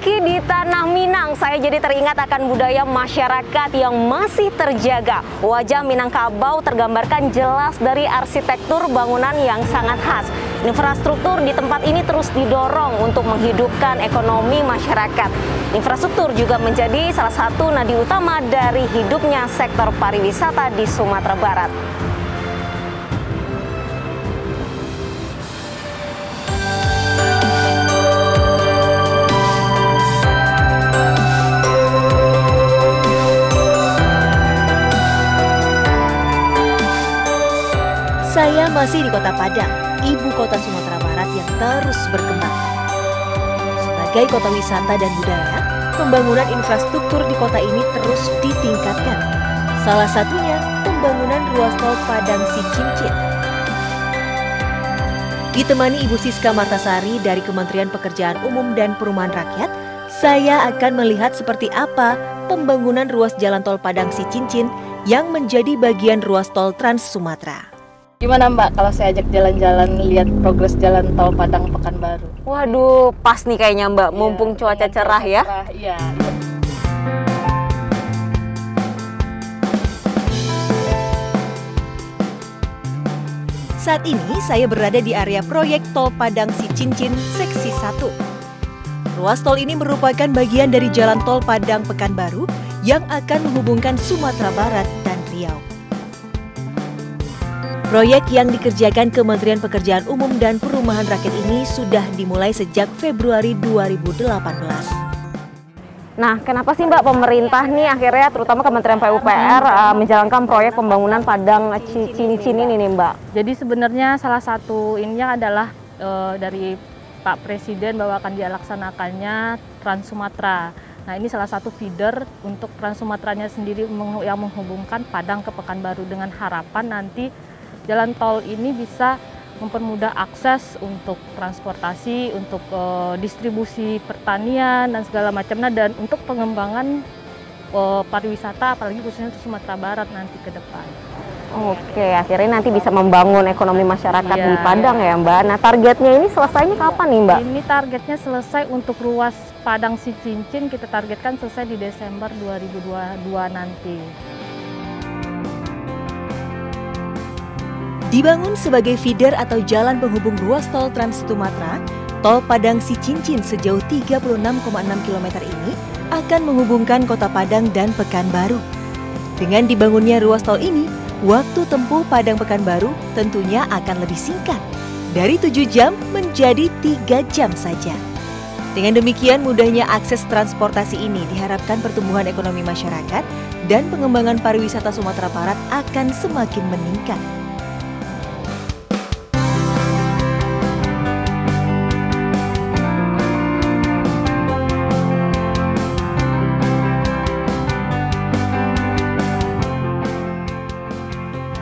Meski di tanah Minang, saya jadi teringat akan budaya masyarakat yang masih terjaga. Wajah Minangkabau tergambarkan jelas dari arsitektur bangunan yang sangat khas. Infrastruktur di tempat ini terus didorong untuk menghidupkan ekonomi masyarakat. Infrastruktur juga menjadi salah satu nadi utama dari hidupnya sektor pariwisata di Sumatera Barat. Saya masih di Kota Padang, ibu kota Sumatera Barat yang terus berkembang. Sebagai kota wisata dan budaya, pembangunan infrastruktur di kota ini terus ditingkatkan. Salah satunya pembangunan ruas tol Padang Sicincin. Ditemani Ibu Siska Martasari dari Kementerian Pekerjaan Umum dan Perumahan Rakyat, saya akan melihat seperti apa pembangunan ruas jalan tol Padang Sicincin yang menjadi bagian ruas tol Trans Sumatera. Gimana Mbak kalau saya ajak jalan-jalan lihat progres jalan tol Padang Pekanbaru? Waduh, pas nih kayaknya Mbak, mumpung cuaca cerah ya. Iya. Saat ini saya berada di area proyek tol Padang Sicincin seksi 1. Ruas tol ini merupakan bagian dari jalan tol Padang Pekanbaru yang akan menghubungkan Sumatera Barat dan Riau. Proyek yang dikerjakan Kementerian Pekerjaan Umum dan Perumahan Rakyat ini sudah dimulai sejak Februari 2018. Nah, kenapa sih Mbak pemerintah nih akhirnya terutama Kementerian PUPR menjalankan proyek pembangunan Padang Sicincin ini nih Mbak? Jadi sebenarnya salah satu ininya adalah dari Pak Presiden bahwa akan dilaksanakannya Trans Sumatera. Nah, ini salah satu feeder untuk Trans Sumateranya sendiri yang menghubungkan Padang ke Pekanbaru dengan harapan nanti jalan tol ini bisa mempermudah akses untuk transportasi, untuk distribusi pertanian dan segala macamnya, dan untuk pengembangan pariwisata apalagi khususnya untuk Sumatera Barat nanti ke depan. Oke, akhirnya nanti bisa membangun ekonomi masyarakat di Padang ya Mbak. Nah, targetnya ini selesainya kapan nih Mbak? Ini targetnya selesai untuk ruas Padang Sicincin, kita targetkan selesai di Desember 2022 nanti. Dibangun sebagai feeder atau jalan penghubung ruas tol Trans Sumatera, tol Padang Sicincin sejauh 36,6 km ini akan menghubungkan Kota Padang dan Pekanbaru. Dengan dibangunnya ruas tol ini, waktu tempuh Padang Pekanbaru tentunya akan lebih singkat, dari 7 jam menjadi 3 jam saja. Dengan demikian mudahnya akses transportasi ini diharapkan pertumbuhan ekonomi masyarakat dan pengembangan pariwisata Sumatera Barat akan semakin meningkat.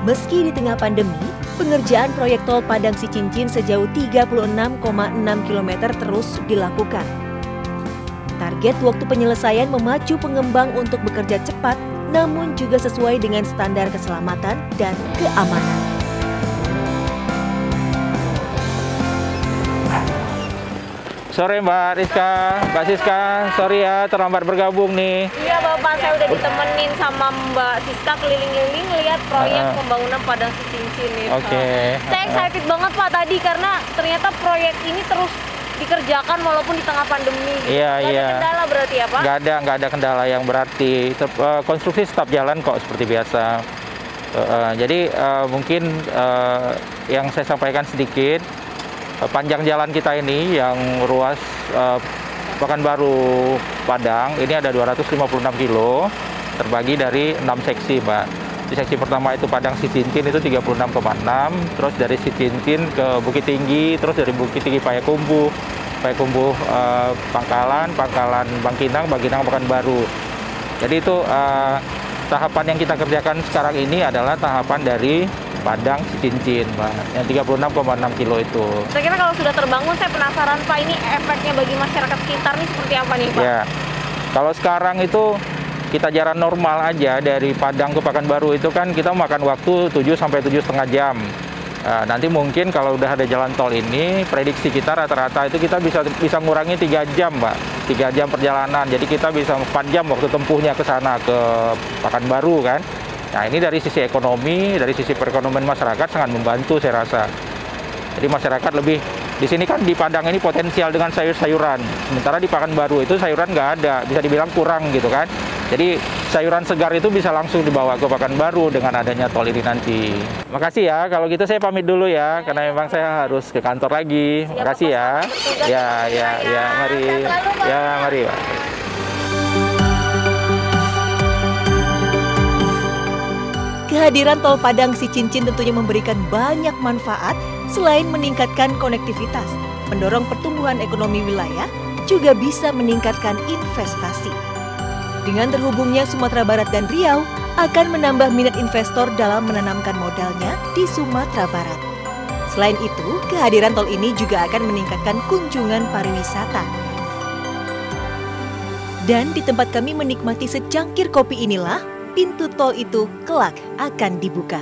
Meski di tengah pandemi, pengerjaan proyek tol Padang Sicincin sejauh 36,6 km terus dilakukan. Target waktu penyelesaian memacu pengembang untuk bekerja cepat, namun juga sesuai dengan standar keselamatan dan keamanan. Sore Mbak Rizka, Mbak Siska, sorry ya terlambat bergabung nih. Iya Bapak, saya udah ditemenin sama Mbak Siska keliling-keliling lihat proyek pembangunan Padang Sicincin ini. Oke. Saya excited banget Pak tadi karena ternyata proyek ini terus dikerjakan walaupun di tengah pandemi. Iya, Gak ada kendala berarti ya Pak? Nggak ada kendala yang berarti. Konstruksi tetap jalan kok seperti biasa. Jadi mungkin yang saya sampaikan sedikit. Panjang jalan kita ini yang ruas Pekanbaru Padang ini ada 256 kilo terbagi dari 6 seksi Mbak. Di seksi pertama itu Padang Sicincin itu 36,6, terus dari Sicincin ke Bukit Tinggi, terus dari Bukit Tinggi Payakumbuh, Pangkalan Bangkinang Pekanbaru. Jadi itu tahapan yang kita kerjakan sekarang ini adalah tahapan dari Padang Sicincin, Mbak, yang 36,6 kilo itu. Saya kira kalau sudah terbangun, saya penasaran Pak, ini efeknya bagi masyarakat sekitar nih seperti apa nih Pak? Ya, kalau sekarang itu kita jalan normal aja dari Padang ke Pekanbaru itu kan kita makan waktu 7 sampai 7,5 jam. Nanti mungkin kalau udah ada jalan tol ini, prediksi kita rata-rata itu kita bisa ngurangi 3 jam, Mbak. 3 jam perjalanan. Jadi kita bisa 4 jam waktu tempuhnya ke sana, ke Pekanbaru kan. Nah, ini dari sisi ekonomi, dari sisi perekonomian masyarakat sangat membantu saya rasa. Jadi masyarakat lebih, di sini kan di Padang ini potensial dengan sayur-sayuran. Sementara di Pekanbaru itu sayuran nggak ada, bisa dibilang kurang gitu kan. Jadi sayuran segar itu bisa langsung dibawa ke Pekanbaru dengan adanya tol ini nanti. Makasih ya, kalau gitu saya pamit dulu ya, karena memang saya harus ke kantor lagi. Makasih ya. Ya, mari. Ya, mari, Pak. Kehadiran tol Padang Sicincin tentunya memberikan banyak manfaat selain meningkatkan konektivitas, mendorong pertumbuhan ekonomi wilayah, juga bisa meningkatkan investasi. Dengan terhubungnya Sumatera Barat dan Riau, akan menambah minat investor dalam menanamkan modalnya di Sumatera Barat. Selain itu, kehadiran tol ini juga akan meningkatkan kunjungan pariwisata. Dan di tempat kami menikmati secangkir kopi inilah, pintu tol itu kelak akan dibuka.